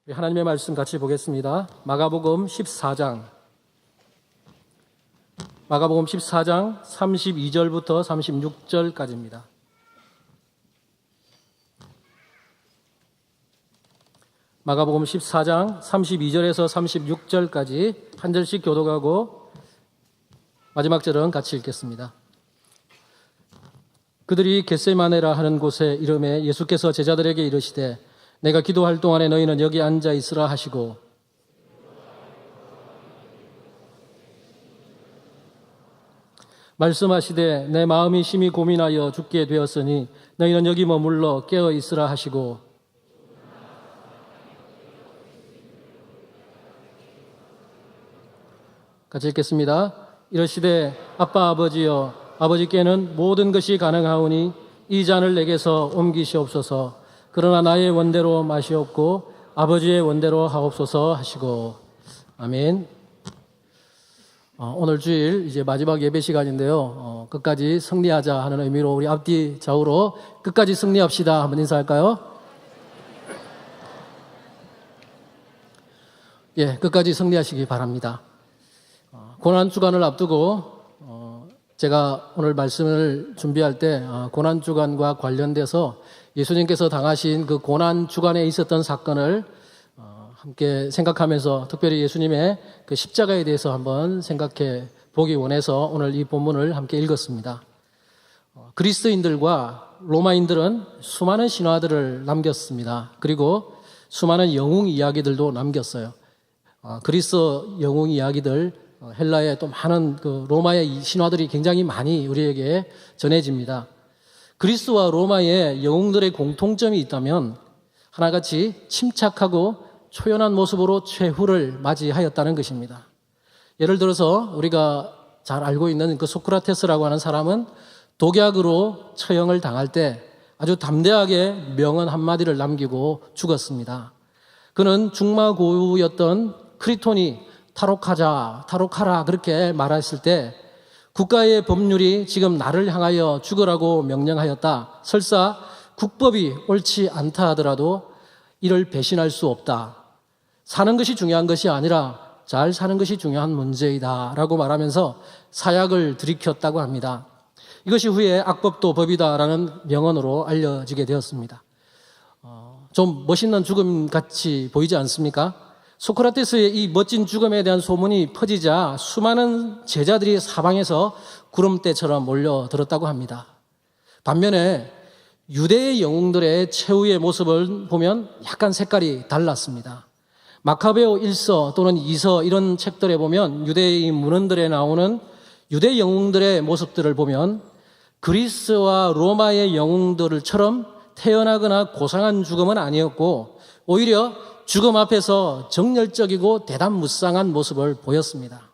하나님의 말씀 같이 보겠습니다. 마가복음 14장 32절부터 36절까지입니다. 마가복음 14장 32절에서 36절까지 한 절씩 교독하고 마지막 절은 같이 읽겠습니다. 그들이 겟세마네라 하는 곳에 이름에 예수께서 제자들에게 이르시되 내가 기도할 동안에 너희는 여기 앉아 있으라 하시고 말씀하시되 내 마음이 심히 고민하여 죽게 되었으니 너희는 여기 머물러 깨어 있으라 하시고 같이 읽겠습니다. 이르시되 아빠 아버지여 아버지께는 모든 것이 가능하오니 이 잔을 내게서 옮기시옵소서. 그러나 나의 원대로 마시옵고 아버지의 원대로 하옵소서 하시고 아멘. 오늘 주일 이제 마지막 예배 시간인데요. 끝까지 승리하자 하는 의미로 우리 앞뒤 좌우로 끝까지 승리합시다. 한번 인사할까요? 예, 끝까지 승리하시기 바랍니다. 고난 주간을 앞두고 제가 오늘 말씀을 준비할 때 고난 주간과 관련돼서 예수님께서 당하신 그 고난 주간에 있었던 사건을 함께 생각하면서 특별히 예수님의 그 십자가에 대해서 한번 생각해 보기 원해서 오늘 이 본문을 함께 읽었습니다. 그리스도인들과 로마인들은 수많은 신화들을 남겼습니다. 그리고 수많은 영웅 이야기들도 남겼어요. 그리스 영웅 이야기들, 헬라의 또 많은 그 로마의 신화들이 굉장히 많이 우리에게 전해집니다. 그리스와 로마의 영웅들의 공통점이 있다면 하나같이 침착하고 초연한 모습으로 최후를 맞이하였다는 것입니다. 예를 들어서 우리가 잘 알고 있는 그 소크라테스라고 하는 사람은 독약으로 처형을 당할 때 아주 담대하게 명언 한마디를 남기고 죽었습니다. 그는 중마고우였던 크리톤이 탈옥하라 그렇게 말했을 때 국가의 법률이 지금 나를 향하여 죽으라고 명령하였다. 설사 국법이 옳지 않다 하더라도 이를 배신할 수 없다. 사는 것이 중요한 것이 아니라 잘 사는 것이 중요한 문제이다 라고 말하면서 사약을 들이켰다고 합니다. 이것이 후에 악법도 법이다라는 명언으로 알려지게 되었습니다. 좀 멋있는 죽음 같이 보이지 않습니까? 소크라테스의 이 멋진 죽음에 대한 소문이 퍼지자 수많은 제자들이 사방에서 구름대처럼 몰려들었다고 합니다. 반면에 유대의 영웅들의 최후의 모습을 보면 약간 색깔이 달랐습니다. 마카베오 1서 또는 2서 이런 책들에 보면 유대의 문헌들에 나오는 유대 영웅들의 모습들을 보면 그리스와 로마의 영웅들처럼 태연하거나 고상한 죽음은 아니었고 오히려 죽음 앞에서 정열적이고 대담무쌍한 모습을 보였습니다.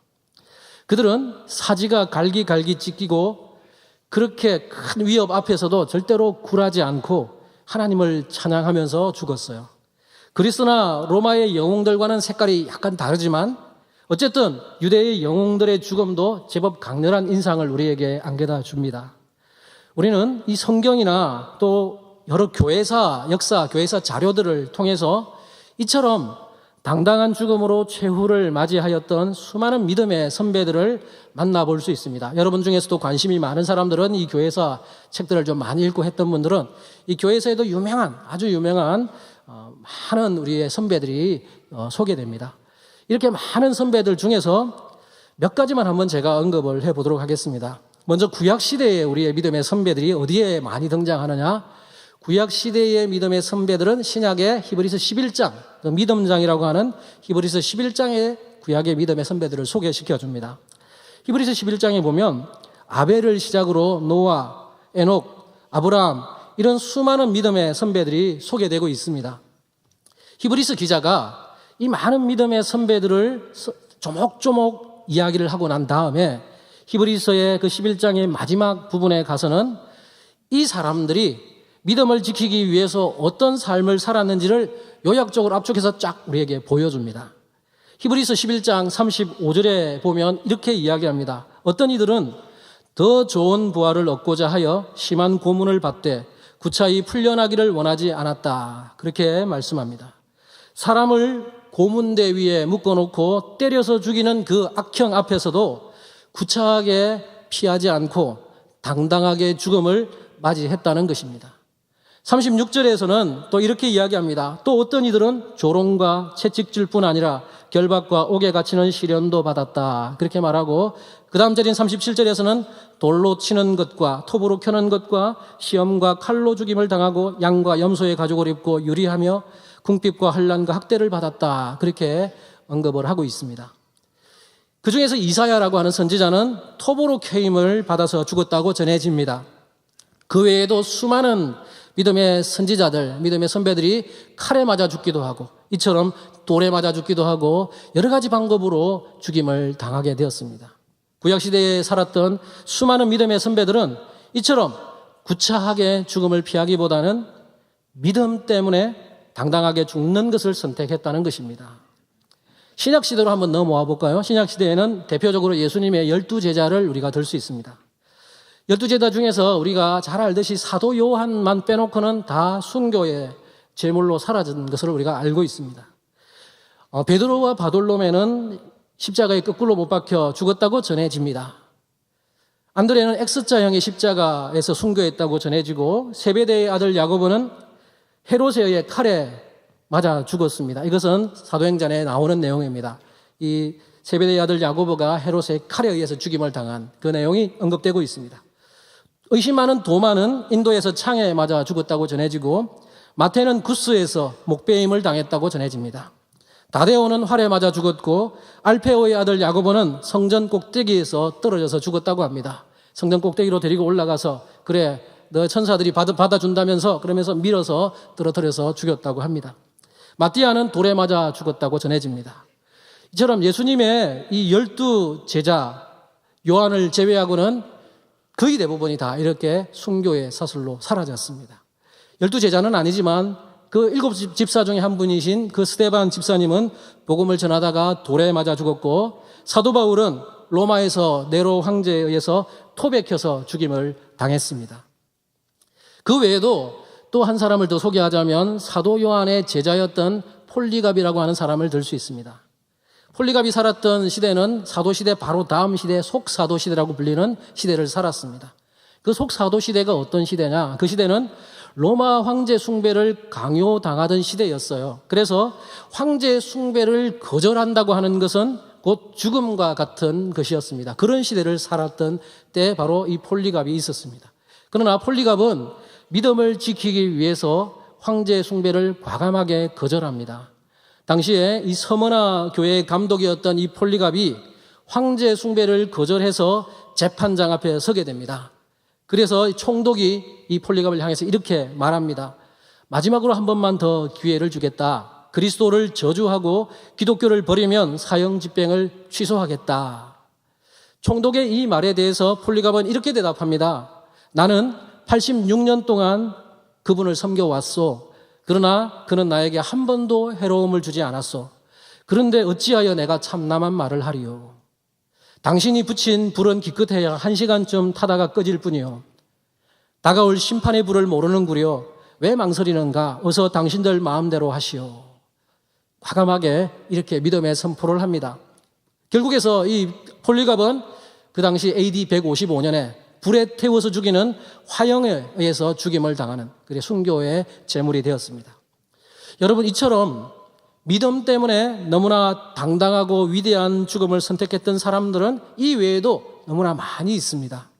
그들은 사지가 갈기갈기 찢기고 그렇게 큰 위협 앞에서도 절대로 굴하지 않고 하나님을 찬양하면서 죽었어요. 그리스나 로마의 영웅들과는 색깔이 약간 다르지만 어쨌든 유대의 영웅들의 죽음도 제법 강렬한 인상을 우리에게 안겨다 줍니다. 우리는 이 성경이나 또 여러 교회사 역사, 교회사 자료들을 통해서 이처럼 당당한 죽음으로 최후를 맞이하였던 수많은 믿음의 선배들을 만나볼 수 있습니다. 여러분 중에서도 관심이 많은 사람들은 이 교회사 책들을 좀 많이 읽고 했던 분들은 이 교회사에도 아주 유명한 많은 우리의 선배들이 소개됩니다. 이렇게 많은 선배들 중에서 몇 가지만 한번 제가 언급을 해보도록 하겠습니다. 먼저 구약시대의 우리의 믿음의 선배들이 어디에 많이 등장하느냐? 구약시대의 믿음의 선배들은 신약의 히브리서 11장, 그 믿음장이라고 하는 히브리서 11장의 구약의 믿음의 선배들을 소개시켜 줍니다. 히브리서 11장에 보면 아벨을 시작으로 노아, 에녹, 아브라함 이런 수많은 믿음의 선배들이 소개되고 있습니다. 히브리서 기자가 이 많은 믿음의 선배들을 조목조목 이야기를 하고 난 다음에 히브리서의 그 11장의 마지막 부분에 가서는 이 사람들이 믿음을 지키기 위해서 어떤 삶을 살았는지를 요약적으로 압축해서 쫙 우리에게 보여줍니다. 히브리서 11장 35절에 보면 이렇게 이야기합니다. 어떤 이들은 더 좋은 부활을 얻고자 하여 심한 고문을 받되 구차히 풀려나기를 원하지 않았다. 그렇게 말씀합니다. 사람을 고문대 위에 묶어놓고 때려서 죽이는 그 악형 앞에서도 구차하게 피하지 않고 당당하게 죽음을 맞이했다는 것입니다. 36절에서는 또 이렇게 이야기합니다. 또 어떤 이들은 조롱과 채찍질 뿐 아니라 결박과 옥에 갇히는 시련도 받았다. 그렇게 말하고 그 다음 절인 37절에서는 돌로 치는 것과 톱으로 켜는 것과 시험과 칼로 죽임을 당하고 양과 염소의 가죽을 입고 유리하며 궁핍과 환난과 학대를 받았다. 그렇게 언급을 하고 있습니다. 그 중에서 이사야라고 하는 선지자는 톱으로 켜임을 받아서 죽었다고 전해집니다. 그 외에도 수많은 믿음의 선지자들, 믿음의 선배들이 칼에 맞아 죽기도 하고 이처럼 돌에 맞아 죽기도 하고 여러 가지 방법으로 죽임을 당하게 되었습니다. 구약시대에 살았던 수많은 믿음의 선배들은 이처럼 구차하게 죽음을 피하기보다는 믿음 때문에 당당하게 죽는 것을 선택했다는 것입니다. 신약시대로 한번 넘어와 볼까요? 신약시대에는 대표적으로 예수님의 12제자를 우리가 들 수 있습니다. 12제자 중에서 우리가 잘 알듯이 사도 요한만 빼놓고는 다 순교의 제물로 사라진 것을 우리가 알고 있습니다. 베드로와 바돌로메는 십자가에 거꾸로 못 박혀 죽었다고 전해집니다. 안드레는 X자형의 십자가에서 순교했다고 전해지고 세베대의 아들 야고보는 헤롯에 의해 칼에 맞아 죽었습니다. 이것은 사도행전에 나오는 내용입니다. 이 세베대의 아들 야고보가 헤롯의 칼에 의해서 죽임을 당한 그 내용이 언급되고 있습니다. 의심 많은 도마는 인도에서 창에 맞아 죽었다고 전해지고 마태는 구스에서 목베임을 당했다고 전해집니다. 다데오는 활에 맞아 죽었고 알페오의 아들 야고보는 성전 꼭대기에서 떨어져서 죽었다고 합니다. 성전 꼭대기로 데리고 올라가서 그래 너 천사들이 받아준다면서 그러면서 밀어서 떨어뜨려서 죽였다고 합니다. 마띠아는 돌에 맞아 죽었다고 전해집니다. 이처럼 예수님의 이 12제자 요한을 제외하고는 거의 대부분이 다 이렇게 순교의 사슬로 사라졌습니다. 12제자는 아니지만 그 7 집사 중에 한 분이신 그 스데반 집사님은 복음을 전하다가 돌에 맞아 죽었고 사도 바울은 로마에서 네로 황제에 의해서 톱에 켜서 죽임을 당했습니다. 그 외에도 또 한 사람을 더 소개하자면 사도 요한의 제자였던 폴리갑이라고 하는 사람을 들 수 있습니다. 폴리갑이 살았던 시대는 사도시대 바로 다음 시대 속사도시대라고 불리는 시대를 살았습니다. 그 속사도시대가 어떤 시대냐? 그 시대는 로마 황제 숭배를 강요당하던 시대였어요. 그래서 황제 숭배를 거절한다고 하는 것은 곧 죽음과 같은 것이었습니다. 그런 시대를 살았던 때 바로 이 폴리갑이 있었습니다. 그러나 폴리갑은 믿음을 지키기 위해서 황제 숭배를 과감하게 거절합니다. 당시에 이 서머나 교회의 감독이었던 이 폴리갑이 황제 숭배를 거절해서 재판장 앞에 서게 됩니다. 그래서 총독이 이 폴리갑을 향해서 이렇게 말합니다. 마지막으로 한 번만 더 기회를 주겠다. 그리스도를 저주하고 기독교를 버리면 사형 집행을 취소하겠다. 총독의 이 말에 대해서 폴리갑은 이렇게 대답합니다. 나는 86년 동안 그분을 섬겨왔소. 그러나 그는 나에게 한 번도 해로움을 주지 않았소. 그런데 어찌하여 내가 참남한 말을 하리요. 당신이 붙인 불은 기껏해야 1시간쯤 타다가 꺼질 뿐이요. 다가올 심판의 불을 모르는구려. 왜 망설이는가? 어서 당신들 마음대로 하시오. 과감하게 이렇게 믿음의 선포를 합니다. 결국에서 이 폴리갑은 그 당시 AD 155년에 불에 태워서 죽이는 화형에 의해서 죽임을 당하는 그래 순교의 제물이 되었습니다. 여러분 이처럼 믿음 때문에 너무나 당당하고 위대한 죽음을 선택했던 사람들은 이 외에도 너무나 많이 있습니다.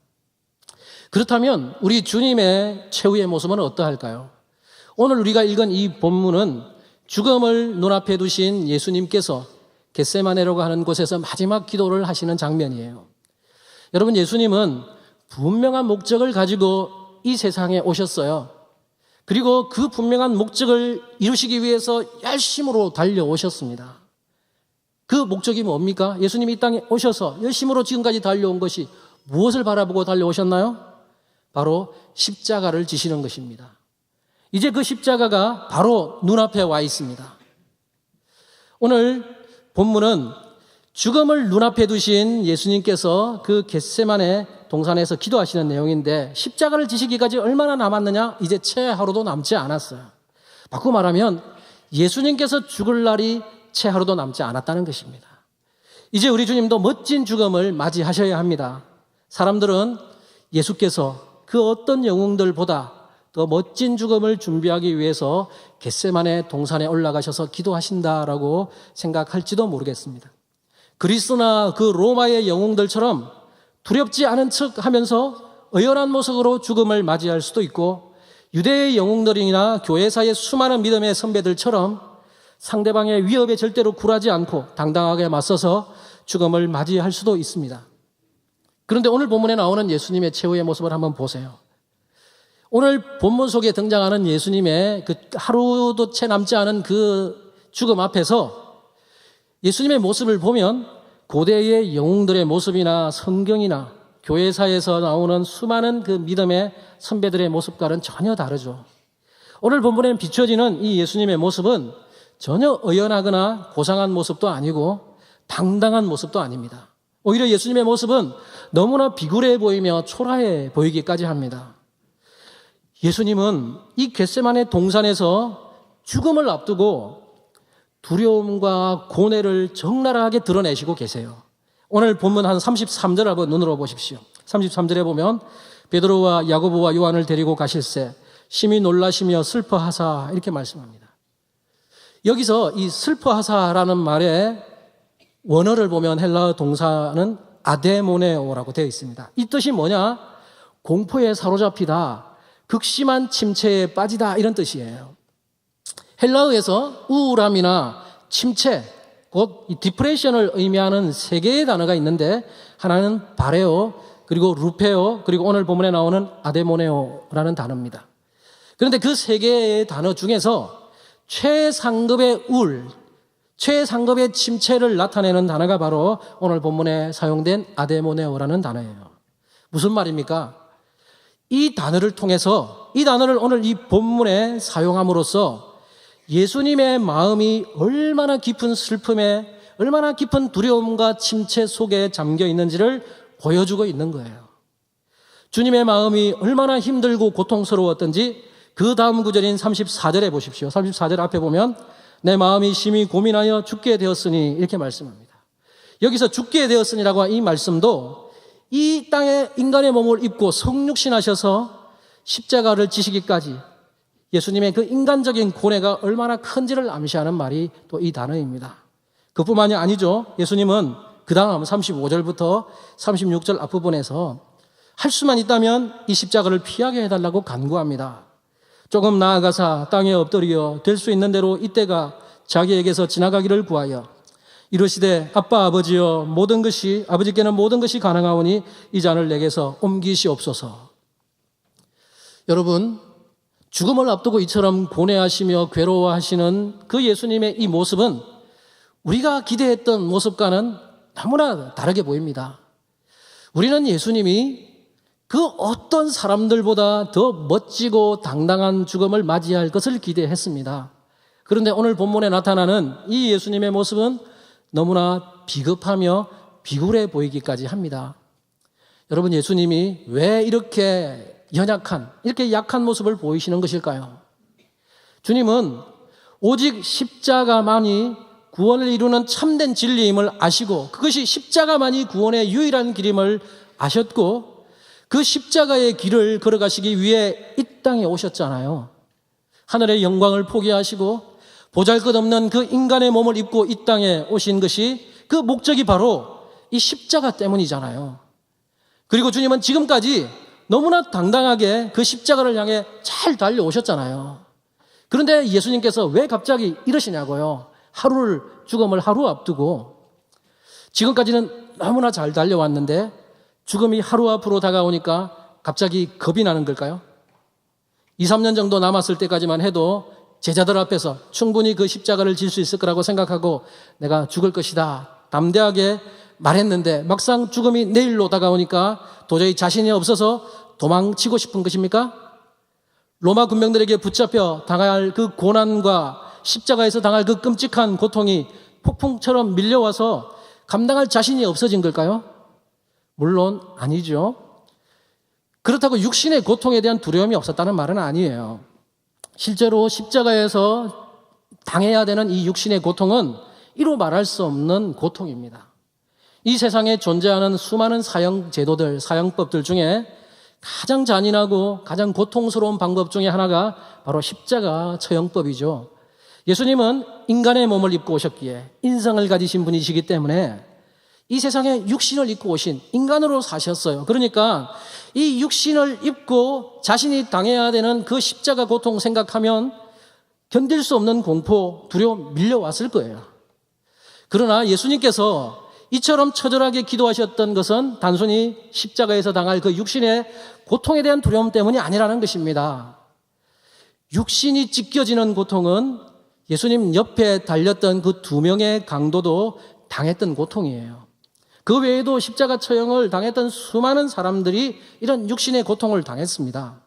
그렇다면 우리 주님의 최후의 모습은 어떠할까요? 오늘 우리가 읽은 이 본문은 죽음을 눈앞에 두신 예수님께서 겟세마네라고 하는 곳에서 마지막 기도를 하시는 장면이에요. 여러분 예수님은 분명한 목적을 가지고 이 세상에 오셨어요. 그리고 그 분명한 목적을 이루시기 위해서 열심으로 달려오셨습니다. 그 목적이 뭡니까? 예수님이 이 땅에 오셔서 열심으로 지금까지 달려온 것이 무엇을 바라보고 달려오셨나요? 바로 십자가를 지시는 것입니다. 이제 그 십자가가 바로 눈앞에 와 있습니다. 오늘 본문은 죽음을 눈앞에 두신 예수님께서 그 겟세마네 동산에서 기도하시는 내용인데 십자가를 지시기까지 얼마나 남았느냐? 이제 채 하루도 남지 않았어요. 바꾸고 말하면 예수님께서 죽을 날이 채 하루도 남지 않았다는 것입니다. 이제 우리 주님도 멋진 죽음을 맞이하셔야 합니다. 사람들은 예수께서 그 어떤 영웅들보다 더 멋진 죽음을 준비하기 위해서 겟세마네 동산에 올라가셔서 기도하신다라고 생각할지도 모르겠습니다. 그리스나 그 로마의 영웅들처럼 두렵지 않은 척 하면서 의연한 모습으로 죽음을 맞이할 수도 있고, 유대의 영웅들이나 교회사의 수많은 믿음의 선배들처럼 상대방의 위협에 절대로 굴하지 않고 당당하게 맞서서 죽음을 맞이할 수도 있습니다. 그런데 오늘 본문에 나오는 예수님의 최후의 모습을 한번 보세요. 오늘 본문 속에 등장하는 예수님의 그 하루도 채 남지 않은 그 죽음 앞에서 예수님의 모습을 보면 고대의 영웅들의 모습이나 성경이나 교회사에서 나오는 수많은 그 믿음의 선배들의 모습과는 전혀 다르죠. 오늘 본문에 비춰지는 이 예수님의 모습은 전혀 의연하거나 고상한 모습도 아니고 당당한 모습도 아닙니다. 오히려 예수님의 모습은 너무나 비굴해 보이며 초라해 보이기까지 합니다. 예수님은 이 겟세마네 동산에서 죽음을 앞두고 두려움과 고뇌를 적나라하게 드러내시고 계세요. 오늘 본문 한 33절 한번 눈으로 보십시오. 33절에 보면 베드로와 야고보와 요한을 데리고 가실새 심히 놀라시며 슬퍼하사 이렇게 말씀합니다. 여기서 이 슬퍼하사라는 말의 원어를 보면 헬라어 동사는 아데모네오라고 되어 있습니다. 이 뜻이 뭐냐? 공포에 사로잡히다, 극심한 침체에 빠지다 이런 뜻이에요. 헬라어에서 우울함이나 침체, 곧 디프레션을 의미하는 세 개의 단어가 있는데, 하나는 바레오, 그리고 루페오, 그리고 오늘 본문에 나오는 아데모네오라는 단어입니다. 그런데 그 세 개의 단어 중에서 최상급의 우울, 최상급의 침체를 나타내는 단어가 바로 오늘 본문에 사용된 아데모네오라는 단어예요. 무슨 말입니까? 이 단어를 통해서, 이 단어를 오늘 이 본문에 사용함으로써 예수님의 마음이 얼마나 깊은 슬픔에, 얼마나 깊은 두려움과 침체 속에 잠겨 있는지를 보여주고 있는 거예요. 주님의 마음이 얼마나 힘들고 고통스러웠던지 그 다음 구절인 34절에 보십시오. 34절 앞에 보면 내 마음이 심히 고민하여 죽게 되었으니 이렇게 말씀합니다. 여기서 죽게 되었으니라고 한 이 말씀도 이 땅에 인간의 몸을 입고 성육신하셔서 십자가를 지시기까지 예수님의 그 인간적인 고뇌가 얼마나 큰지를 암시하는 말이 또 이 단어입니다. 그뿐만이 아니죠. 예수님은 그 다음 35절부터 36절 앞부분에서 할 수만 있다면 이 십자가를 피하게 해달라고 간구합니다. 조금 나아가사 땅에 엎드려 될 수 있는 대로 이때가 자기에게서 지나가기를 구하여 이르시되 아빠 아버지여 모든 것이 아버지께는 모든 것이 가능하오니 이 잔을 내게서 옮기시옵소서. 여러분, 죽음을 앞두고 이처럼 고뇌하시며 괴로워하시는 그 예수님의 이 모습은 우리가 기대했던 모습과는 너무나 다르게 보입니다. 우리는 예수님이 그 어떤 사람들보다 더 멋지고 당당한 죽음을 맞이할 것을 기대했습니다. 그런데 오늘 본문에 나타나는 이 예수님의 모습은 너무나 비급하며 비굴해 보이기까지 합니다. 여러분, 예수님이 왜 이렇게 연약한, 이렇게 약한 모습을 보이시는 것일까요? 주님은 오직 십자가만이 구원을 이루는 참된 진리임을 아시고 그것이 십자가만이 구원의 유일한 길임을 아셨고 그 십자가의 길을 걸어가시기 위해 이 땅에 오셨잖아요. 하늘의 영광을 포기하시고 보잘것없는 그 인간의 몸을 입고 이 땅에 오신 것이 그 목적이 바로 이 십자가 때문이잖아요. 그리고 주님은 지금까지 너무나 당당하게 그 십자가를 향해 잘 달려오셨잖아요. 그런데 예수님께서 왜 갑자기 이러시냐고요. 죽음을 하루 앞두고 지금까지는 너무나 잘 달려왔는데 죽음이 하루 앞으로 다가오니까 갑자기 겁이 나는 걸까요? 2, 3년 정도 남았을 때까지만 해도 제자들 앞에서 충분히 그 십자가를 질 수 있을 거라고 생각하고 내가 죽을 것이다 담대하게 말했는데 막상 죽음이 내일로 다가오니까 도저히 자신이 없어서 도망치고 싶은 것입니까? 로마 군병들에게 붙잡혀 당할 그 고난과 십자가에서 당할 그 끔찍한 고통이 폭풍처럼 밀려와서 감당할 자신이 없어진 걸까요? 물론 아니죠. 그렇다고 육신의 고통에 대한 두려움이 없었다는 말은 아니에요. 실제로 십자가에서 당해야 되는 이 육신의 고통은 이루 말할 수 없는 고통입니다. 이 세상에 존재하는 수많은 사형 제도들, 사형법들 중에 가장 잔인하고 가장 고통스러운 방법 중에 하나가 바로 십자가 처형법이죠. 예수님은 인간의 몸을 입고 오셨기에 인성을 가지신 분이시기 때문에 이 세상에 육신을 입고 오신 인간으로 사셨어요. 그러니까 이 육신을 입고 자신이 당해야 되는 그 십자가 고통 생각하면 견딜 수 없는 공포, 두려움 밀려왔을 거예요. 그러나 예수님께서 이처럼 처절하게 기도하셨던 것은 단순히 십자가에서 당할 그 육신의 고통에 대한 두려움 때문이 아니라는 것입니다. 육신이 찢겨지는 고통은 예수님 옆에 달렸던 그 2명의 강도도 당했던 고통이에요. 그 외에도 십자가 처형을 당했던 수많은 사람들이 이런 육신의 고통을 당했습니다.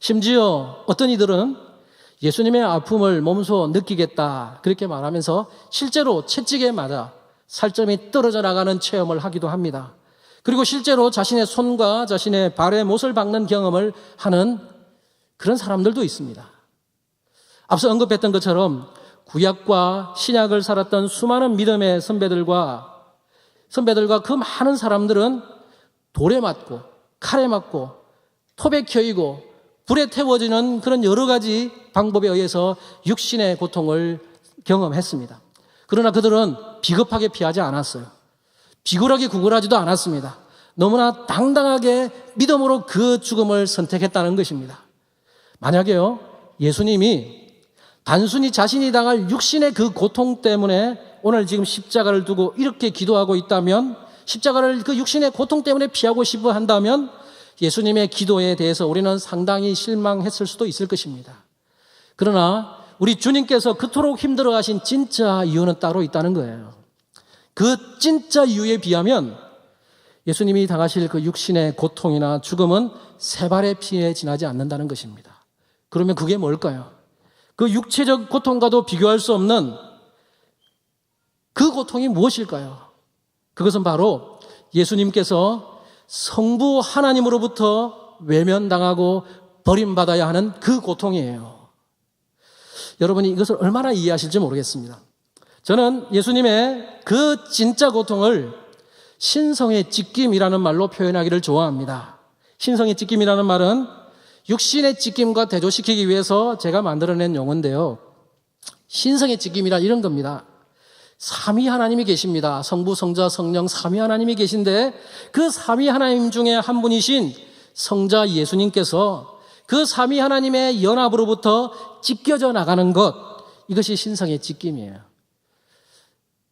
심지어 어떤 이들은 예수님의 아픔을 몸소 느끼겠다 그렇게 말하면서 실제로 채찍에 맞아 살점이 떨어져 나가는 체험을 하기도 합니다. 그리고 실제로 자신의 손과 자신의 발에 못을 박는 경험을 하는 그런 사람들도 있습니다. 앞서 언급했던 것처럼 구약과 신약을 살았던 수많은 믿음의 선배들과 그 많은 사람들은 돌에 맞고 칼에 맞고 톱에 켜이고 불에 태워지는 그런 여러 가지 방법에 의해서 육신의 고통을 경험했습니다. 그러나 그들은 비겁하게 피하지 않았어요. 비굴하게 구걸하지도 않았습니다. 너무나 당당하게 믿음으로 그 죽음을 선택했다는 것입니다. 만약에요, 예수님이 단순히 자신이 당할 육신의 그 고통 때문에 오늘 지금 십자가를 두고 이렇게 기도하고 있다면, 십자가를 그 육신의 고통 때문에 피하고 싶어 한다면 예수님의 기도에 대해서 우리는 상당히 실망했을 수도 있을 것입니다. 그러나 우리 주님께서 그토록 힘들어하신 진짜 이유는 따로 있다는 거예요. 그 진짜 이유에 비하면 예수님이 당하실 그 육신의 고통이나 죽음은 세 발의 피에 지나지 않는다는 것입니다. 그러면 그게 뭘까요? 그 육체적 고통과도 비교할 수 없는 그 고통이 무엇일까요? 그것은 바로 예수님께서 성부 하나님으로부터 외면당하고 버림받아야 하는 그 고통이에요. 여러분이 이것을 얼마나 이해하실지 모르겠습니다. 저는 예수님의 그 진짜 고통을 신성의 찢김이라는 말로 표현하기를 좋아합니다. 신성의 찢김이라는 말은 육신의 찢김과 대조시키기 위해서 제가 만들어낸 용어인데요. 신성의 찢김이란 이런 겁니다. 삼위 하나님이 계십니다. 성부, 성자, 성령 삼위 하나님이 계신데 그 삼위 하나님 중에 한 분이신 성자 예수님께서 그 삼위 하나님의 연합으로부터 찢겨져 나가는 것, 이것이 신성의 찢김이에요.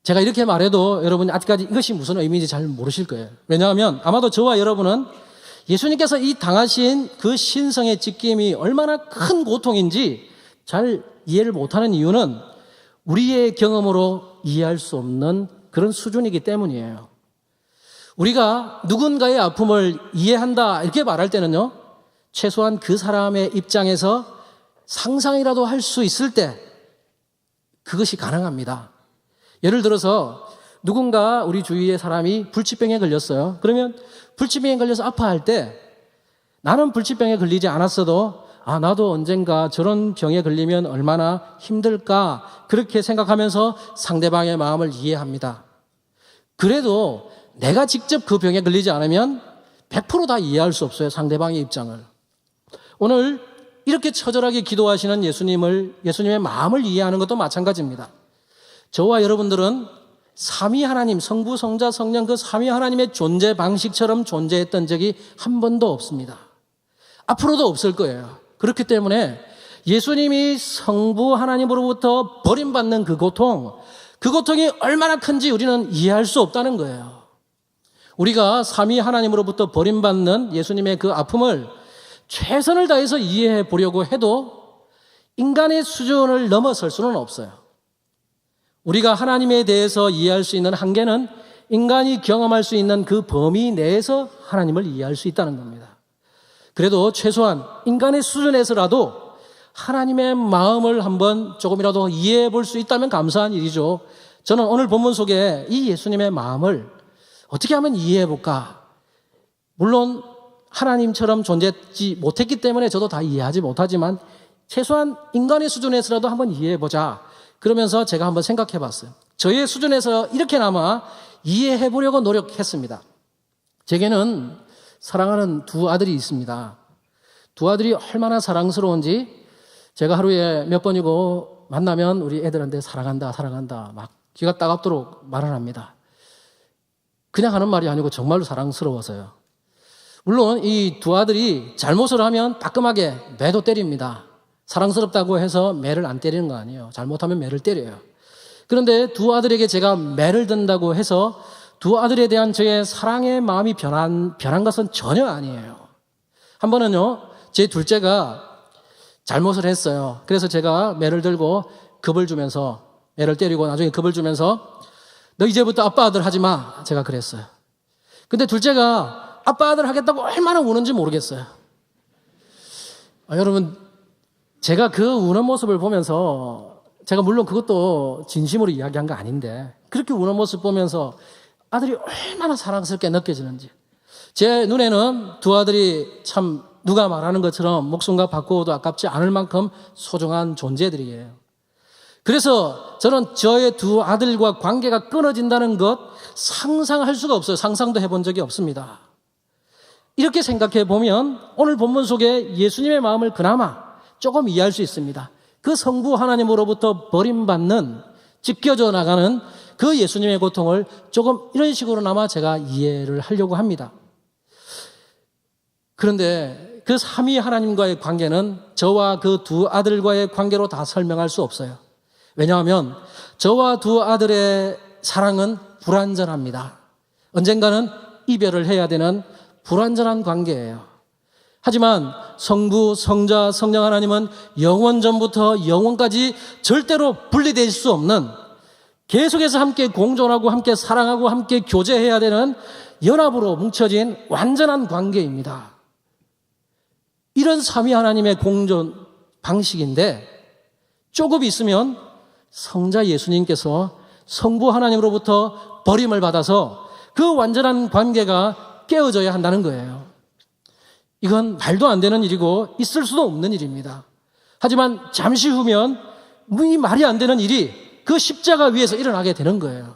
제가 이렇게 말해도 여러분이 아직까지 이것이 무슨 의미인지 잘 모르실 거예요. 왜냐하면 아마도 저와 여러분은 예수님께서 이 당하신 그 신성의 찢김이 얼마나 큰 고통인지 잘 이해를 못하는 이유는 우리의 경험으로 이해할 수 없는 그런 수준이기 때문이에요. 우리가 누군가의 아픔을 이해한다 이렇게 말할 때는요, 최소한 그 사람의 입장에서 상상이라도 할 수 있을 때 그것이 가능합니다. 예를 들어서 누군가 우리 주위의 사람이 불치병에 걸렸어요. 그러면 불치병에 걸려서 아파할 때 나는 불치병에 걸리지 않았어도 나도 언젠가 저런 병에 걸리면 얼마나 힘들까 그렇게 생각하면서 상대방의 마음을 이해합니다. 그래도 내가 직접 그 병에 걸리지 않으면 100% 다 이해할 수 없어요. 상대방의 입장을. 오늘 이렇게 처절하게 기도하시는 예수님의 마음을 이해하는 것도 마찬가지입니다. 저와 여러분들은 삼위 하나님, 성부, 성자, 성령 그 삼위 하나님의 존재 방식처럼 존재했던 적이 한 번도 없습니다. 앞으로도 없을 거예요. 그렇기 때문에 예수님이 성부 하나님으로부터 버림받는 그 고통이 얼마나 큰지 우리는 이해할 수 없다는 거예요. 우리가 삼위 하나님으로부터 버림받는 예수님의 그 아픔을 최선을 다해서 이해해 보려고 해도 인간의 수준을 넘어설 수는 없어요. 우리가 하나님에 대해서 이해할 수 있는 한계는 인간이 경험할 수 있는 그 범위 내에서 하나님을 이해할 수 있다는 겁니다. 그래도 최소한 인간의 수준에서라도 하나님의 마음을 한번 조금이라도 이해해 볼 수 있다면 감사한 일이죠. 저는 오늘 본문 속에 이 예수님의 마음을 어떻게 하면 이해해 볼까? 물론 하나님처럼 존재하지 못했기 때문에 저도 다 이해하지 못하지만 최소한 인간의 수준에서라도 한번 이해해 보자. 그러면서 제가 한번 생각해 봤어요. 저의 수준에서 이렇게나마 이해해 보려고 노력했습니다. 제게는 사랑하는 두 아들이 있습니다. 두 아들이 얼마나 사랑스러운지 제가 하루에 몇 번이고 만나면 우리 애들한테 사랑한다, 사랑한다 막 귀가 따갑도록 말을 합니다. 그냥 하는 말이 아니고 정말로 사랑스러워서요. 물론 이 두 아들이 잘못을 하면 따끔하게 매도 때립니다. 사랑스럽다고 해서 매를 안 때리는 거 아니에요. 잘못하면 매를 때려요. 그런데 두 아들에게 제가 매를 든다고 해서 두 아들에 대한 저의 사랑의 마음이 변한 것은 전혀 아니에요. 한 번은요, 제 둘째가 잘못을 했어요. 그래서 제가 매를 들고 겁을 주면서 매를 때리고 나중에 겁을 주면서 너 이제부터 아빠 아들 하지 마. 제가 그랬어요. 근데 둘째가 아빠 아들 하겠다고 얼마나 우는지 모르겠어요. 여러분, 제가 그 우는 모습을 보면서 제가 물론 그것도 진심으로 이야기한 거 아닌데 그렇게 우는 모습 보면서 아들이 얼마나 사랑스럽게 느껴지는지 제 눈에는 두 아들이 참 누가 말하는 것처럼 목숨과 바꾸어도 아깝지 않을 만큼 소중한 존재들이에요. 그래서 저는 저의 두 아들과 관계가 끊어진다는 것 상상할 수가 없어요. 상상도 해본 적이 없습니다. 이렇게 생각해 보면 오늘 본문 속에 예수님의 마음을 그나마 조금 이해할 수 있습니다. 그 성부 하나님으로부터 버림받는, 찢겨져 나가는 그 예수님의 고통을 조금 이런 식으로나마 제가 이해를 하려고 합니다. 그런데 그 삼위 하나님과의 관계는 저와 그 두 아들과의 관계로 다 설명할 수 없어요. 왜냐하면 저와 두 아들의 사랑은 불완전합니다. 언젠가는 이별을 해야 되는 불완전한 관계예요. 하지만 성부, 성자, 성령 하나님은 영원 전부터 영원까지 절대로 분리될 수 없는 계속해서 함께 공존하고 함께 사랑하고 함께 교제해야 되는 연합으로 뭉쳐진 완전한 관계입니다. 이런 삼위 하나님의 공존 방식인데 조금 있으면 성자 예수님께서 성부 하나님으로부터 버림을 받아서 그 완전한 관계가 깨어져야 한다는 거예요. 이건 말도 안 되는 일이고 있을 수도 없는 일입니다. 하지만 잠시 후면 이 말이 안 되는 일이 그 십자가 위에서 일어나게 되는 거예요.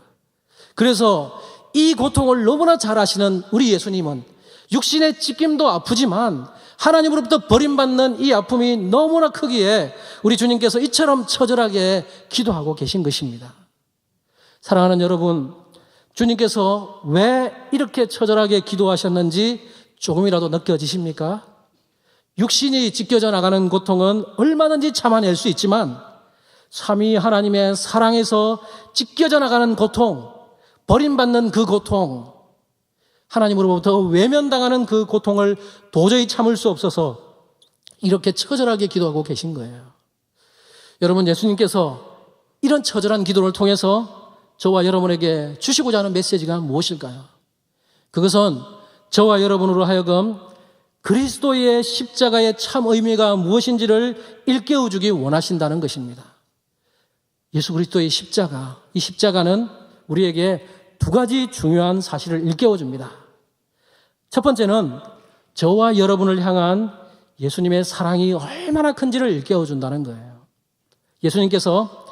그래서 이 고통을 너무나 잘 아시는 우리 예수님은 육신의 찢김도 아프지만 하나님으로부터 버림받는 이 아픔이 너무나 크기에 우리 주님께서 이처럼 처절하게 기도하고 계신 것입니다. 사랑하는 여러분, 주님께서 왜 이렇게 처절하게 기도하셨는지 조금이라도 느껴지십니까? 육신이 찢겨져 나가는 고통은 얼마든지 참아낼 수 있지만 삼위 하나님의 사랑에서 찢겨져 나가는 고통, 버림받는 그 고통, 하나님으로부터 외면당하는 그 고통을 도저히 참을 수 없어서 이렇게 처절하게 기도하고 계신 거예요. 여러분, 예수님께서 이런 처절한 기도를 통해서 저와 여러분에게 주시고자 하는 메시지가 무엇일까요? 그것은 저와 여러분으로 하여금 그리스도의 십자가의 참 의미가 무엇인지를 일깨워주기 원하신다는 것입니다. 예수 그리스도의 십자가, 이 십자가는 우리에게 두 가지 중요한 사실을 일깨워줍니다. 첫 번째는 저와 여러분을 향한 예수님의 사랑이 얼마나 큰지를 일깨워준다는 거예요. 예수님께서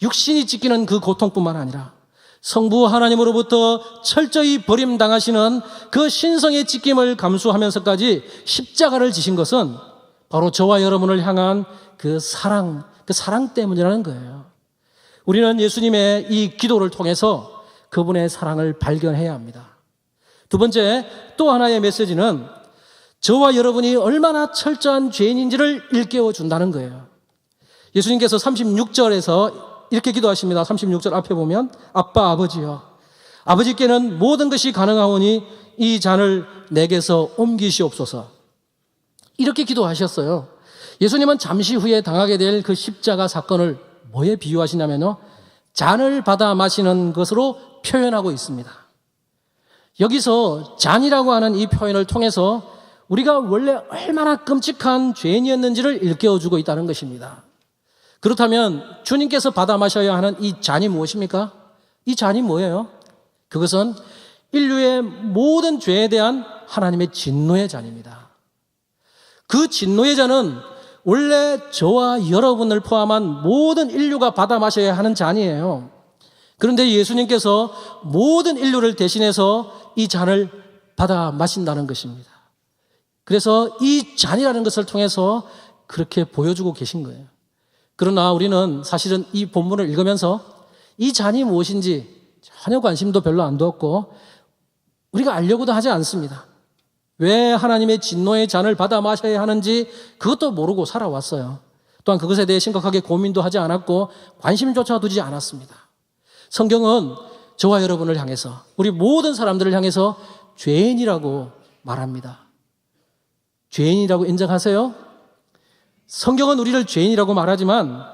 육신이 찢기는 그 고통뿐만 아니라 성부 하나님으로부터 철저히 버림당하시는 그 신성의 찢김을 감수하면서까지 십자가를 지신 것은 바로 저와 여러분을 향한 그 사랑 때문이라는 거예요. 우리는 예수님의 이 기도를 통해서 그분의 사랑을 발견해야 합니다. 두 번째, 또 하나의 메시지는 저와 여러분이 얼마나 철저한 죄인인지를 일깨워 준다는 거예요. 예수님께서 36절에서 이렇게 기도하십니다. 36절 앞에 보면 아빠 아버지여, 아버지께는 모든 것이 가능하오니 이 잔을 내게서 옮기시옵소서. 이렇게 기도하셨어요. 예수님은 잠시 후에 당하게 될 그 십자가 사건을 뭐에 비유하시냐면요, 잔을 받아 마시는 것으로 표현하고 있습니다. 여기서 잔이라고 하는 이 표현을 통해서 우리가 원래 얼마나 끔찍한 죄인이었는지를 일깨워주고 있다는 것입니다. 그렇다면 주님께서 받아 마셔야 하는 이 잔이 무엇입니까? 이 잔이 뭐예요? 그것은 인류의 모든 죄에 대한 하나님의 진노의 잔입니다. 그 진노의 잔은 원래 저와 여러분을 포함한 모든 인류가 받아 마셔야 하는 잔이에요. 그런데 예수님께서 모든 인류를 대신해서 이 잔을 받아 마신다는 것입니다. 그래서 이 잔이라는 것을 통해서 그렇게 보여주고 계신 거예요. 그러나 우리는 사실은 이 본문을 읽으면서 이 잔이 무엇인지 전혀 관심도 별로 안 두었고 우리가 알려고도 하지 않습니다. 왜 하나님의 진노의 잔을 받아 마셔야 하는지 그것도 모르고 살아왔어요. 또한 그것에 대해 심각하게 고민도 하지 않았고 관심조차 두지 않았습니다. 성경은 저와 여러분을 향해서 우리 모든 사람들을 향해서 죄인이라고 말합니다. 죄인이라고 인정하세요? 성경은 우리를 죄인이라고 말하지만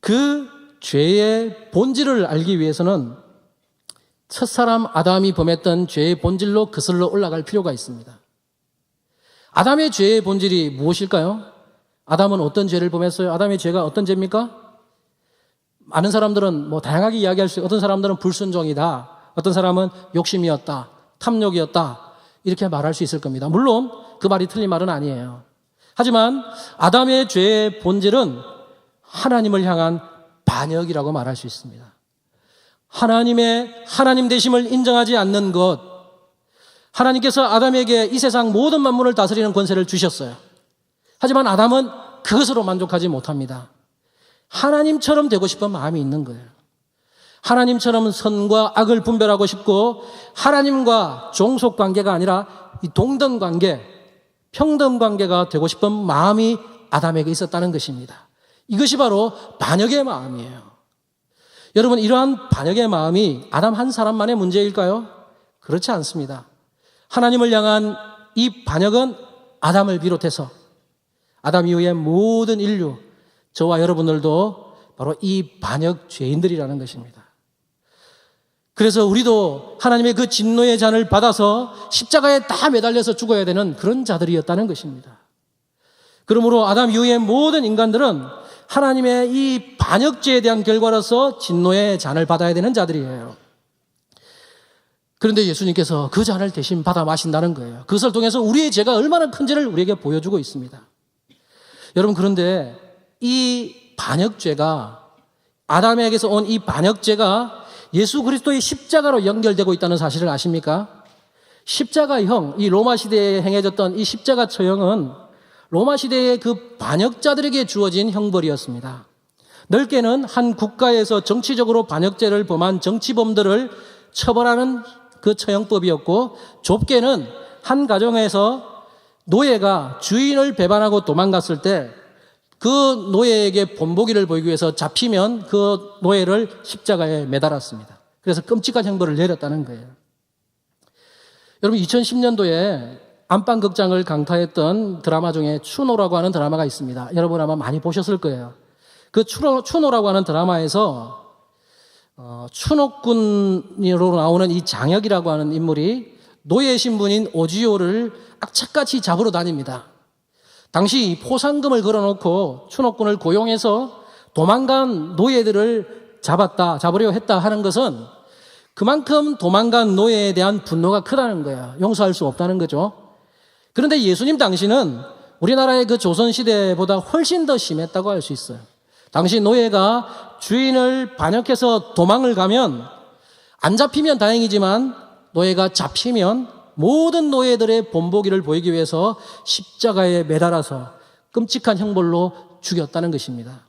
그 죄의 본질을 알기 위해서는 첫사람 아담이 범했던 죄의 본질로 거슬러 올라갈 필요가 있습니다. 아담의 죄의 본질이 무엇일까요? 아담은 어떤 죄를 범했어요? 아담의 죄가 어떤 죄입니까? 많은 사람들은 다양하게 이야기할 수 있어요. 어떤 사람들은 불순종이다. 어떤 사람은 욕심이었다. 탐욕이었다. 이렇게 말할 수 있을 겁니다. 물론 그 말이 틀린 말은 아니에요. 하지만 아담의 죄의 본질은 하나님을 향한 반역이라고 말할 수 있습니다. 하나님 되심을 인정하지 않는 것. 하나님께서 아담에게 이 세상 모든 만물을 다스리는 권세를 주셨어요. 하지만 아담은 그것으로 만족하지 못합니다. 하나님처럼 되고 싶은 마음이 있는 거예요. 하나님처럼 선과 악을 분별하고 싶고 하나님과 종속관계가 아니라 이 동등관계, 평등관계가 되고 싶은 마음이 아담에게 있었다는 것입니다. 이것이 바로 반역의 마음이에요. 여러분, 이러한 반역의 마음이 아담 한 사람만의 문제일까요? 그렇지 않습니다. 하나님을 향한 이 반역은 아담을 비롯해서 아담 이후의 모든 인류, 저와 여러분들도 바로 이 반역 죄인들이라는 것입니다. 그래서 우리도 하나님의 그 진노의 잔을 받아서 십자가에 다 매달려서 죽어야 되는 그런 자들이었다는 것입니다. 그러므로 아담 이후의 모든 인간들은 하나님의 이 반역죄에 대한 결과로서 진노의 잔을 받아야 되는 자들이에요. 그런데 예수님께서 그 잔을 대신 받아 마신다는 거예요. 그것을 통해서 우리의 죄가 얼마나 큰지를 우리에게 보여주고 있습니다. 여러분, 그런데 이 반역죄가, 아담에게서 온 이 반역죄가 예수 그리스도의 십자가로 연결되고 있다는 사실을 아십니까? 십자가형, 이 로마 시대에 행해졌던 이 십자가 처형은 로마 시대의 그 반역자들에게 주어진 형벌이었습니다. 넓게는 한 국가에서 정치적으로 반역죄를 범한 정치범들을 처벌하는 그 처형법이었고, 좁게는 한 가정에서 노예가 주인을 배반하고 도망갔을 때 그 노예에게 본보기를 보이기 위해서 잡히면 그 노예를 십자가에 매달았습니다. 그래서 끔찍한 형벌을 내렸다는 거예요. 여러분, 2010년도에 안방극장을 강타했던 드라마 중에 추노라고 하는 드라마가 있습니다. 여러분 아마 많이 보셨을 거예요. 그 추노라고 하는 드라마에서 추노꾼으로 나오는 이 장혁이라고 하는 인물이 노예 신분인 오지오를 악착같이 잡으러 다닙니다. 당시 포상금을 걸어놓고 추노꾼을 고용해서 도망간 노예들을 잡으려 했다 하는 것은 그만큼 도망간 노예에 대한 분노가 크다는 거예요. 용서할 수 없다는 거죠. 그런데 예수님 당시는 우리나라의 그 조선시대보다 훨씬 더 심했다고 할 수 있어요. 당시 노예가 주인을 반역해서 도망을 가면 안 잡히면 다행이지만 노예가 잡히면 모든 노예들의 본보기를 보이기 위해서 십자가에 매달아서 끔찍한 형벌로 죽였다는 것입니다.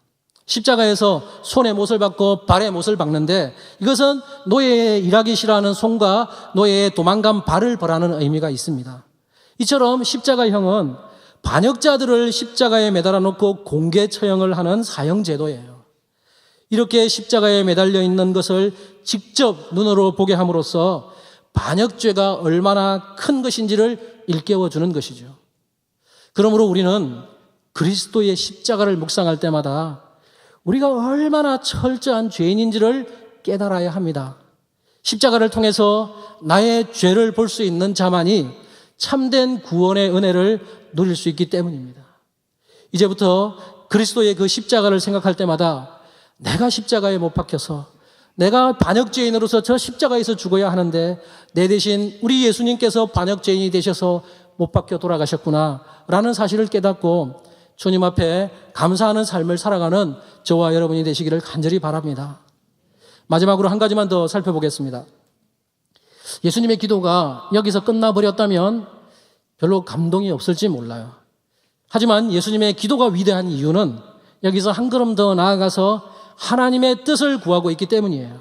십자가에서 손에 못을 박고 발에 못을 박는데 이것은 노예의 일하기 싫어하는 손과 노예의 도망간 발을 벌하는 의미가 있습니다. 이처럼 십자가형은 반역자들을 십자가에 매달아 놓고 공개 처형을 하는 사형제도예요. 이렇게 십자가에 매달려 있는 것을 직접 눈으로 보게 함으로써 반역죄가 얼마나 큰 것인지를 일깨워주는 것이죠. 그러므로 우리는 그리스도의 십자가를 묵상할 때마다 우리가 얼마나 철저한 죄인인지를 깨달아야 합니다. 십자가를 통해서 나의 죄를 볼 수 있는 자만이 참된 구원의 은혜를 누릴 수 있기 때문입니다. 이제부터 그리스도의 그 십자가를 생각할 때마다 내가 십자가에 못 박혀서 내가 반역죄인으로서 저 십자가에서 죽어야 하는데 내 대신 우리 예수님께서 반역죄인이 되셔서 못 박혀 돌아가셨구나 라는 사실을 깨닫고 주님 앞에 감사하는 삶을 살아가는 저와 여러분이 되시기를 간절히 바랍니다. 마지막으로 한 가지만 더 살펴보겠습니다. 예수님의 기도가 여기서 끝나버렸다면 별로 감동이 없을지 몰라요. 하지만 예수님의 기도가 위대한 이유는 여기서 한 걸음 더 나아가서 하나님의 뜻을 구하고 있기 때문이에요.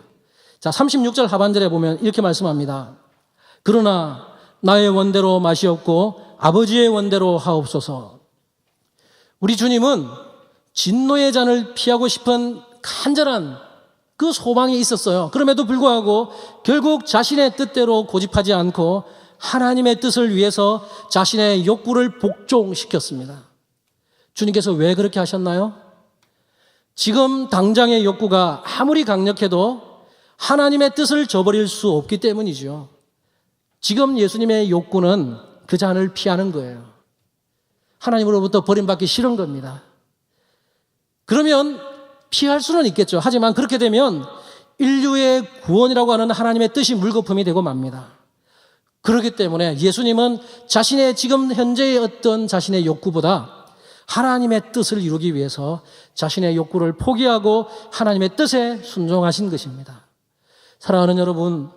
자, 36절 하반절에 보면 이렇게 말씀합니다. 그러나 나의 원대로 마시옵고 아버지의 원대로 하옵소서. 우리 주님은 진노의 잔을 피하고 싶은 간절한 그 소망이 있었어요. 그럼에도 불구하고 결국 자신의 뜻대로 고집하지 않고 하나님의 뜻을 위해서 자신의 욕구를 복종시켰습니다. 주님께서 왜 그렇게 하셨나요? 지금 당장의 욕구가 아무리 강력해도 하나님의 뜻을 저버릴 수 없기 때문이죠. 지금 예수님의 욕구는 그 잔을 피하는 거예요. 하나님으로부터 버림받기 싫은 겁니다. 그러면 피할 수는 있겠죠. 하지만 그렇게 되면 인류의 구원이라고 하는 하나님의 뜻이 물거품이 되고 맙니다. 그렇기 때문에 예수님은 자신의 지금 현재의 어떤 자신의 욕구보다 하나님의 뜻을 이루기 위해서 자신의 욕구를 포기하고 하나님의 뜻에 순종하신 것입니다. 사랑하는 여러분,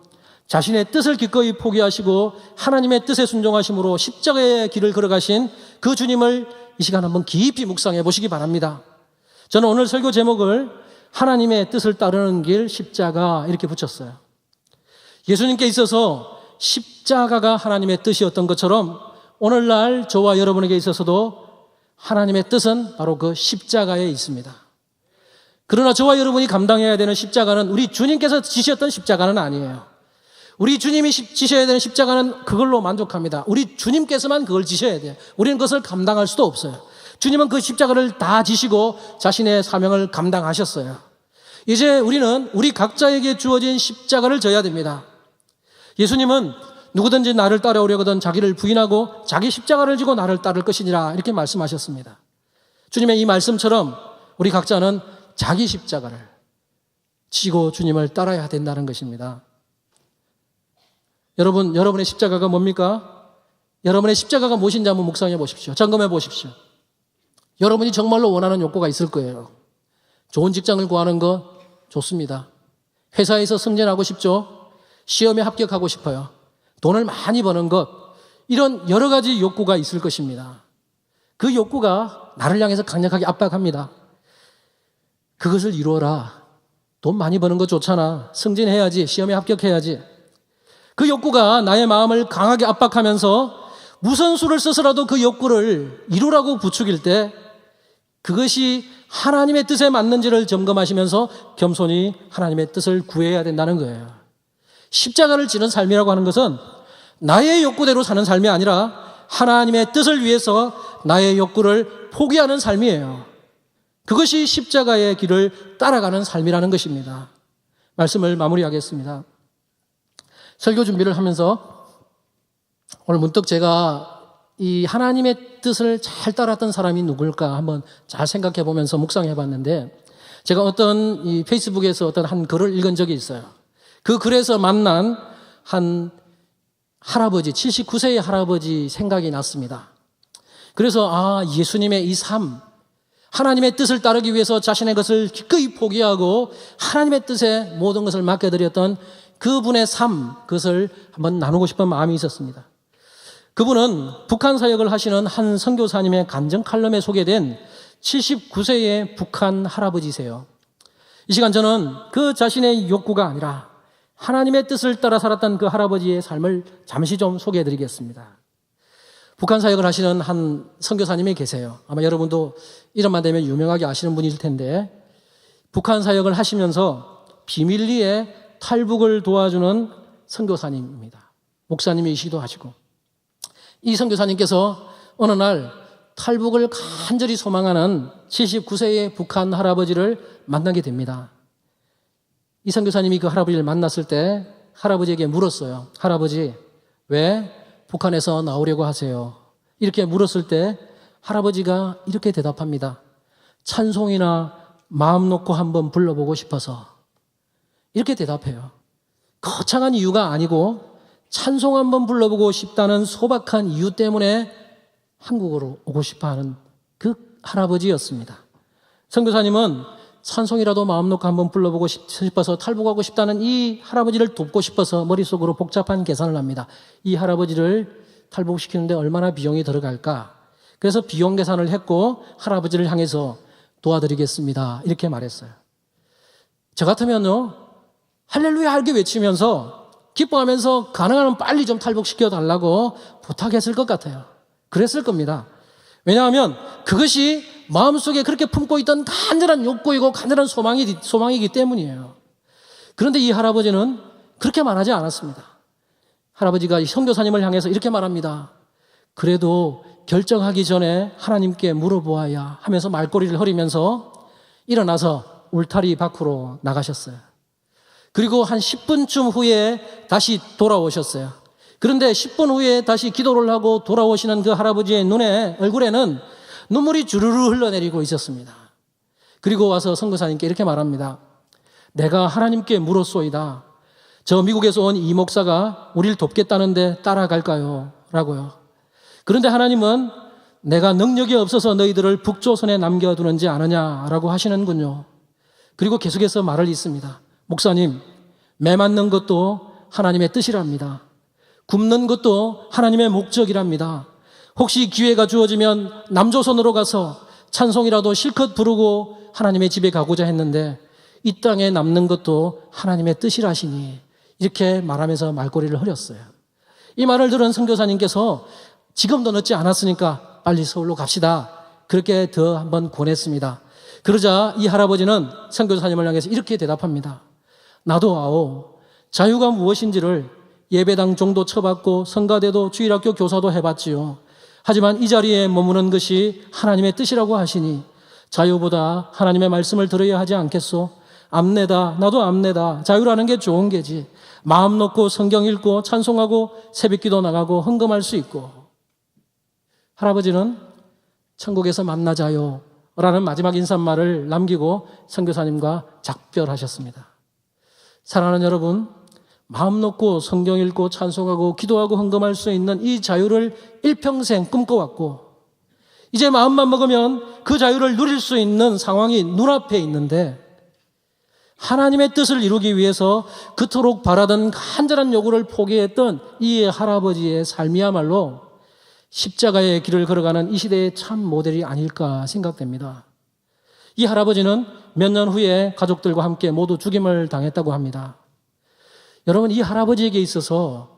자신의 뜻을 기꺼이 포기하시고 하나님의 뜻에 순종하심으로 십자가의 길을 걸어가신 그 주님을 이 시간 한번 깊이 묵상해 보시기 바랍니다. 저는 오늘 설교 제목을 하나님의 뜻을 따르는 길 십자가 이렇게 붙였어요. 예수님께 있어서 십자가가 하나님의 뜻이었던 것처럼 오늘날 저와 여러분에게 있어서도 하나님의 뜻은 바로 그 십자가에 있습니다. 그러나 저와 여러분이 감당해야 되는 십자가는 우리 주님께서 지셨던 십자가는 아니에요. 우리 주님이 지셔야 되는 십자가는 그걸로 만족합니다. 우리 주님께서만 그걸 지셔야 돼요. 우리는 그것을 감당할 수도 없어요. 주님은 그 십자가를 다 지시고 자신의 사명을 감당하셨어요. 이제 우리는 우리 각자에게 주어진 십자가를 져야 됩니다. 예수님은 누구든지 나를 따라오려거든 자기를 부인하고 자기 십자가를 지고 나를 따를 것이니라 이렇게 말씀하셨습니다. 주님의 이 말씀처럼 우리 각자는 자기 십자가를 지고 주님을 따라야 된다는 것입니다. 여러분, 여러분의 십자가가 뭡니까? 여러분의 십자가가 무엇인지 한번 묵상해 보십시오. 점검해 보십시오. 여러분이 정말로 원하는 욕구가 있을 거예요. 좋은 직장을 구하는 거 좋습니다. 회사에서 승진하고 싶죠? 시험에 합격하고 싶어요. 돈을 많이 버는 것, 이런 여러 가지 욕구가 있을 것입니다. 그 욕구가 나를 향해서 강력하게 압박합니다. 그것을 이루어라. 돈 많이 버는 거 좋잖아. 승진해야지. 시험에 합격해야지. 그 욕구가 나의 마음을 강하게 압박하면서 무슨 수를 써서라도 그 욕구를 이루라고 부추길 때 그것이 하나님의 뜻에 맞는지를 점검하시면서 겸손히 하나님의 뜻을 구해야 된다는 거예요. 십자가를 지는 삶이라고 하는 것은 나의 욕구대로 사는 삶이 아니라 하나님의 뜻을 위해서 나의 욕구를 포기하는 삶이에요. 그것이 십자가의 길을 따라가는 삶이라는 것입니다. 말씀을 마무리하겠습니다. 설교 준비를 하면서 오늘 문득 제가 이 하나님의 뜻을 잘 따랐던 사람이 누굴까 한번 잘 생각해 보면서 묵상해 봤는데 제가 어떤 이 페이스북에서 어떤 한 글을 읽은 적이 있어요. 그 글에서 만난 한 할아버지, 79세의 할아버지 생각이 났습니다. 그래서 예수님의 이 삶, 하나님의 뜻을 따르기 위해서 자신의 것을 기꺼이 포기하고 하나님의 뜻에 모든 것을 맡겨드렸던 그분의 삶, 그것을 한번 나누고 싶은 마음이 있었습니다. 그분은 북한 사역을 하시는 한 선교사님의 간증 칼럼에 소개된 79세의 북한 할아버지세요. 이 시간 저는 그 자신의 욕구가 아니라 하나님의 뜻을 따라 살았던 그 할아버지의 삶을 잠시 좀 소개해드리겠습니다. 북한 사역을 하시는 한 선교사님이 계세요. 아마 여러분도 이름만 되면 유명하게 아시는 분일 텐데 북한 사역을 하시면서 비밀리에 탈북을 도와주는 선교사님입니다. 목사님이시기도 하시고 이 선교사님께서 어느 날 탈북을 간절히 소망하는 79세의 북한 할아버지를 만나게 됩니다. 이 선교사님이 그 할아버지를 만났을 때 할아버지에게 물었어요. 할아버지, 왜 북한에서 나오려고 하세요? 이렇게 물었을 때 할아버지가 이렇게 대답합니다. 찬송이나 마음 놓고 한번 불러보고 싶어서. 이렇게 대답해요. 거창한 이유가 아니고 찬송 한번 불러보고 싶다는 소박한 이유 때문에 한국으로 오고 싶어하는 그 할아버지였습니다. 선교사님은 찬송이라도 마음 놓고 한번 불러보고 싶어서 탈북하고 싶다는 이 할아버지를 돕고 싶어서 머릿속으로 복잡한 계산을 합니다. 이 할아버지를 탈북시키는데 얼마나 비용이 들어갈까? 그래서 비용 계산을 했고 할아버지를 향해서 도와드리겠습니다. 이렇게 말했어요. 저 같으면요, 할렐루야 이렇게 외치면서 기뻐하면서 가능하면 빨리 좀 탈북시켜 달라고 부탁했을 것 같아요. 그랬을 겁니다. 왜냐하면 그것이 마음속에 그렇게 품고 있던 간절한 욕구이고 간절한 소망이기 때문이에요. 그런데 이 할아버지는 그렇게 말하지 않았습니다. 할아버지가 선교사님을 향해서 이렇게 말합니다. 그래도 결정하기 전에 하나님께 물어보아야 하면서 말꼬리를 흐리면서 일어나서 울타리 밖으로 나가셨어요. 그리고 한 10분쯤 후에 다시 돌아오셨어요. 그런데 10분 후에 다시 기도를 하고 돌아오시는 그 할아버지의 얼굴에는 눈물이 주르르 흘러내리고 있었습니다. 그리고 와서 선교사님께 이렇게 말합니다. 내가 하나님께 물었소이다. 저 미국에서 온 이 목사가 우리를 돕겠다는데 따라갈까요? 라고요. 그런데 하나님은 내가 능력이 없어서 너희들을 북조선에 남겨두는지 아느냐라고 하시는군요. 그리고 계속해서 말을 잇습니다. 목사님, 매 맞는 것도 하나님의 뜻이랍니다. 굶는 것도 하나님의 목적이랍니다. 혹시 기회가 주어지면 남조선으로 가서 찬송이라도 실컷 부르고 하나님의 집에 가고자 했는데 이 땅에 남는 것도 하나님의 뜻이라시니 이렇게 말하면서 말꼬리를 흐렸어요. 이 말을 들은 선교사님께서 지금도 늦지 않았으니까 빨리 서울로 갑시다. 그렇게 더 한번 권했습니다. 그러자 이 할아버지는 선교사님을 향해서 이렇게 대답합니다. 나도 아오. 자유가 무엇인지를 예배당 종도 쳐봤고 성가대도 주일학교 교사도 해봤지요. 하지만 이 자리에 머무는 것이 하나님의 뜻이라고 하시니 자유보다 하나님의 말씀을 들어야 하지 않겠소? 암내다. 나도 암내다. 자유라는 게 좋은 게지. 마음 놓고 성경 읽고 찬송하고 새벽기도 나가고 헌금할 수 있고. 할아버지는 천국에서 만나자요 라는 마지막 인사말을 남기고 선교사님과 작별하셨습니다. 사랑하는 여러분, 마음 놓고 성경 읽고 찬송하고 기도하고 헌금할 수 있는 이 자유를 일평생 꿈꿔왔고 이제 마음만 먹으면 그 자유를 누릴 수 있는 상황이 눈앞에 있는데 하나님의 뜻을 이루기 위해서 그토록 바라던 간절한 요구를 포기했던 이 할아버지의 삶이야말로 십자가의 길을 걸어가는 이 시대의 참 모델이 아닐까 생각됩니다. 이 할아버지는 몇 년 후에 가족들과 함께 모두 죽임을 당했다고 합니다. 여러분, 이 할아버지에게 있어서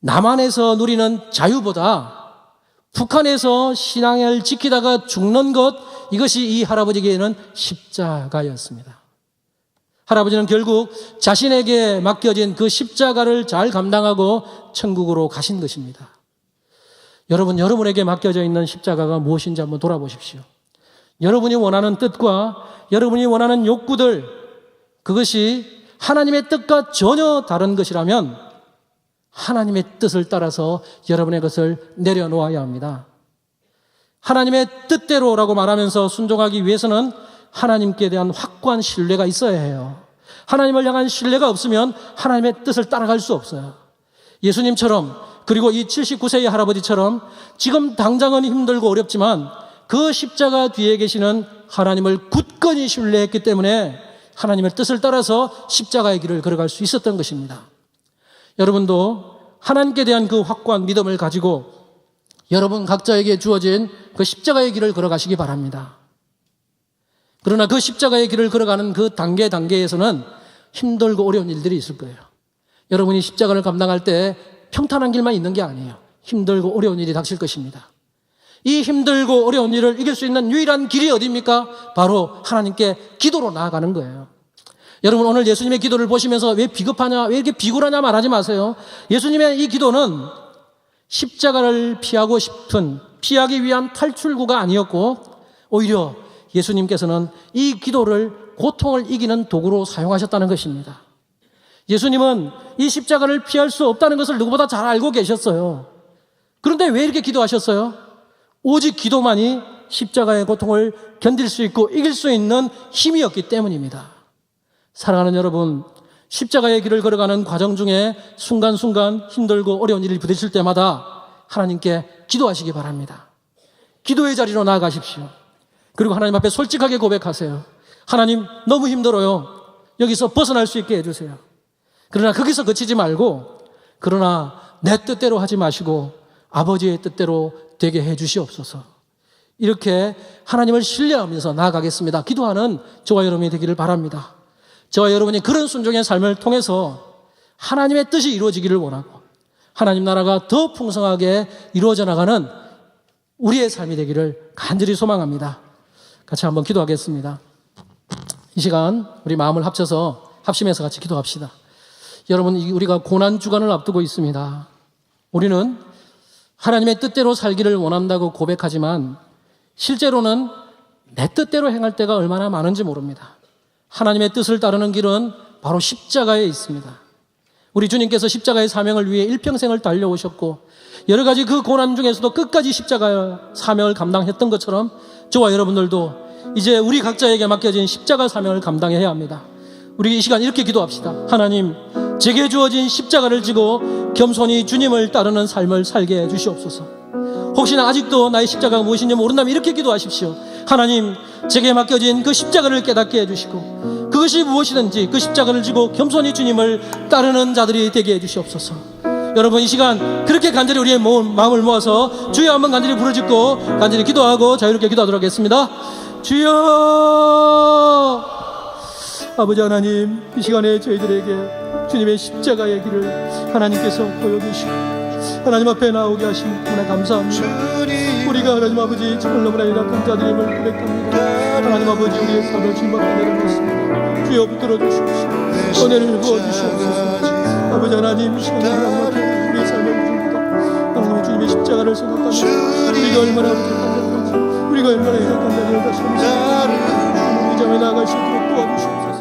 남한에서 누리는 자유보다 북한에서 신앙을 지키다가 죽는 것, 이것이 이 할아버지에게는 십자가였습니다. 할아버지는 결국 자신에게 맡겨진 그 십자가를 잘 감당하고 천국으로 가신 것입니다. 여러분, 여러분에게 맡겨져 있는 십자가가 무엇인지 한번 돌아보십시오. 여러분이 원하는 뜻과 여러분이 원하는 욕구들, 그것이 하나님의 뜻과 전혀 다른 것이라면 하나님의 뜻을 따라서 여러분의 것을 내려놓아야 합니다. 하나님의 뜻대로라고 말하면서 순종하기 위해서는 하나님께 대한 확고한 신뢰가 있어야 해요. 하나님을 향한 신뢰가 없으면 하나님의 뜻을 따라갈 수 없어요. 예수님처럼, 그리고 이 79세의 할아버지처럼 지금 당장은 힘들고 어렵지만 그 십자가 뒤에 계시는 하나님을 굳건히 신뢰했기 때문에 하나님의 뜻을 따라서 십자가의 길을 걸어갈 수 있었던 것입니다. 여러분도 하나님께 대한 그 확고한 믿음을 가지고 여러분 각자에게 주어진 그 십자가의 길을 걸어가시기 바랍니다. 그러나 그 십자가의 길을 걸어가는 그 단계에서는 힘들고 어려운 일들이 있을 거예요. 여러분이 십자가를 감당할 때 평탄한 길만 있는 게 아니에요. 힘들고 어려운 일이 닥칠 것입니다. 이 힘들고 어려운 일을 이길 수 있는 유일한 길이 어디입니까? 바로 하나님께 기도로 나아가는 거예요. 여러분, 오늘 예수님의 기도를 보시면서 왜 비겁하냐, 왜 이렇게 비굴하냐 말하지 마세요. 예수님의 이 기도는 십자가를 피하기 위한 탈출구가 아니었고 오히려 예수님께서는 이 기도를 고통을 이기는 도구로 사용하셨다는 것입니다. 예수님은 이 십자가를 피할 수 없다는 것을 누구보다 잘 알고 계셨어요. 그런데 왜 이렇게 기도하셨어요? 오직 기도만이 십자가의 고통을 견딜 수 있고 이길 수 있는 힘이었기 때문입니다. 사랑하는 여러분, 십자가의 길을 걸어가는 과정 중에 순간순간 힘들고 어려운 일을 부딪힐 때마다 하나님께 기도하시기 바랍니다. 기도의 자리로 나아가십시오. 그리고 하나님 앞에 솔직하게 고백하세요. 하나님, 너무 힘들어요. 여기서 벗어날 수 있게 해주세요. 그러나 거기서 그치지 말고, 그러나 내 뜻대로 하지 마시고 아버지의 뜻대로 되게 해주시옵소서. 이렇게 하나님을 신뢰하면서 나아가겠습니다. 기도하는 저와 여러분이 되기를 바랍니다. 저와 여러분이 그런 순종의 삶을 통해서 하나님의 뜻이 이루어지기를 원하고 하나님 나라가 더 풍성하게 이루어져 나가는 우리의 삶이 되기를 간절히 소망합니다. 같이 한번 기도하겠습니다. 이 시간 우리 마음을 합심해서 같이 기도합시다. 여러분, 우리가 고난주간을 앞두고 있습니다. 우리는 하나님의 뜻대로 살기를 원한다고 고백하지만 실제로는 내 뜻대로 행할 때가 얼마나 많은지 모릅니다. 하나님의 뜻을 따르는 길은 바로 십자가에 있습니다. 우리 주님께서 십자가의 사명을 위해 일평생을 달려오셨고 여러 가지 그 고난 중에서도 끝까지 십자가의 사명을 감당했던 것처럼 저와 여러분들도 이제 우리 각자에게 맡겨진 십자가 사명을 감당해야 합니다. 우리 이 시간 이렇게 기도합시다. 하나님, 제게 주어진 십자가를 지고 겸손히 주님을 따르는 삶을 살게 해 주시옵소서. 혹시나 아직도 나의 십자가가 무엇인지 모른다면 이렇게 기도하십시오. 하나님, 제게 맡겨진 그 십자가를 깨닫게 해주시고 그것이 무엇이든지 그 십자가를 지고 겸손히 주님을 따르는 자들이 되게 해주시옵소서. 여러분, 이 시간 그렇게 간절히 우리의 마음을 모아서 주여 한번 간절히 부르짖고 간절히 기도하고 자유롭게 기도하도록 하겠습니다. 주여! 아버지 하나님, 이 시간에 저희들에게 주님의 십자가의 길을 하나님께서 보여주시고 하나님 앞에 나오게 하심 하나 감사합니다. 우리가 하나님 아버지 정말 너무나 연약한 자들임을 고백합니다. 하나님 아버지, 우리의 삶을 주님 앞에 내려놓습니다. 주여 붙들어 주시옵소서. 은혜를 부어주시옵소서. 아버지 하나님, 이 시간에 하나님 앞에 우리의 삶을 줍니다. 하나님 주님의 십자가를 생각하며 우리가 얼마나 부족한 자인지, 우리가 얼마나 연약한 자인지 다시 한번 우리 자매 나아갈 수 있도록 도와주시옵소서.